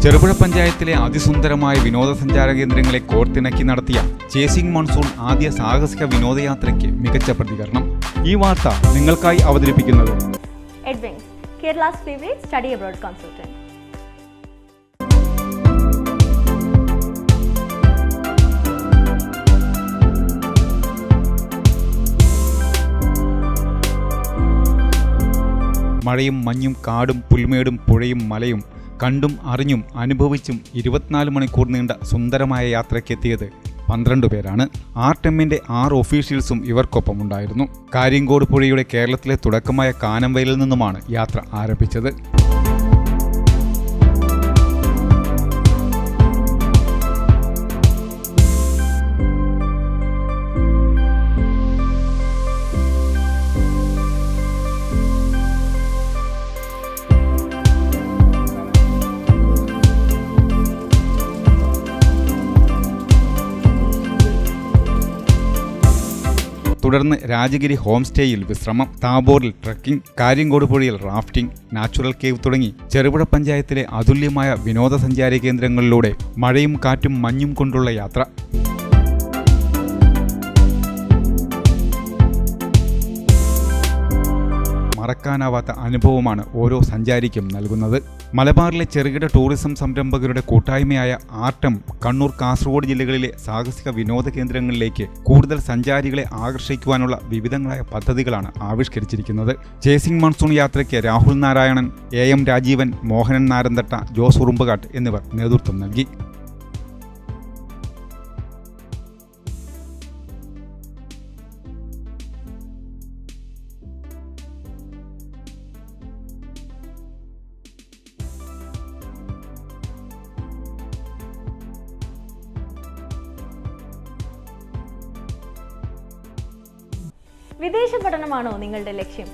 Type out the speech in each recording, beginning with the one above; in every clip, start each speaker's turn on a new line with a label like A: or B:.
A: ചെറുപുഴ പഞ്ചായത്തിലെ അതിസുന്ദരമായ വിനോദസഞ്ചാര കേന്ദ്രങ്ങളെ കോർത്തിണക്കി നടത്തിയ ചേസിംഗ് മൺസൂൺ ആദ്യ സാഹസിക വിനോദയാത്രയ്ക്ക് മികച്ച പ്രതികരണം. ഈ വാർത്ത നിങ്ങൾക്കായി അവതരിപ്പിക്കുന്നത്
B: Edwings, Kerala's favorite study abroad consultant.
A: മഴയും മഞ്ഞും കാടും പുൽമേടും പുഴയും മലയും കണ്ടും അറിഞ്ഞും അനുഭവിച്ചും 24 മണിക്കൂർ നീണ്ട സുന്ദരമായ യാത്രയ്ക്കെത്തിയത് 12 പേരാണ്. ആർടെമ്മിന്റെ 6 ഒഫീഷ്യൽസും ഇവർക്കൊപ്പമുണ്ടായിരുന്നു. കാര്യങ്കോട് പുഴയുടെ കേരളത്തിലെ തുടക്കമായ കാനംവയലിൽ നിന്നുമാണ് യാത്ര ആരംഭിച്ചത്. തുടർന്ന് രാജഗിരി ഹോം സ്റ്റേയിൽ വിശ്രമം, താബോറിൽ ട്രക്കിംഗ്, കാര്യങ്കോട് പുഴയിൽ റാഫ്റ്റിംഗ്, നാച്ചുറൽ കേവ് തുടങ്ങി ചെറുപുഴ പഞ്ചായത്തിലെ അതുല്യമായ വിനോദസഞ്ചാര കേന്ദ്രങ്ങളിലൂടെ മഴയും കാറ്റും മഞ്ഞും കൊണ്ടുള്ള യാത്ര. മറക്കാനാവാത്ത അനുഭവമാണ് ഓരോ സഞ്ചാരിക്കും നൽകുന്നത്. മലബാറിലെ ചെറുകിട ടൂറിസം സംരംഭകരുടെ കൂട്ടായ്മയായ ആർടെം കണ്ണൂർ, കാസർഗോഡ് ജില്ലകളിലെ സാഹസിക വിനോദ കേന്ദ്രങ്ങളിലേക്ക് കൂടുതൽ സഞ്ചാരികളെ ആകർഷിക്കുവാനുള്ള വിവിധങ്ങളായ പദ്ധതികളാണ് ആവിഷ്കരിച്ചിരിക്കുന്നത്. ചേസിംഗ് മൺസൂൺ യാത്രയ്ക്ക് രാഹുൽ നാരായണൻ, AM രാജീവൻ, മോഹനൻ നാരന്തട്ട, ജോസ് ഉറുമ്പുകാട്ട് എന്നിവർ നേതൃത്വം നൽകി.
B: വിദേശ പഠനമാണോ നിങ്ങളുടെ ലക്ഷ്യം?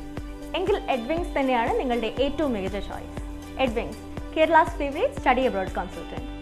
B: എങ്കിൽ എഡ്വിങ്സ് തന്നെയാണ് നിങ്ങളുടെ ഏറ്റവും മികച്ച choice. Edwings, Kerala's favourite study abroad consultant.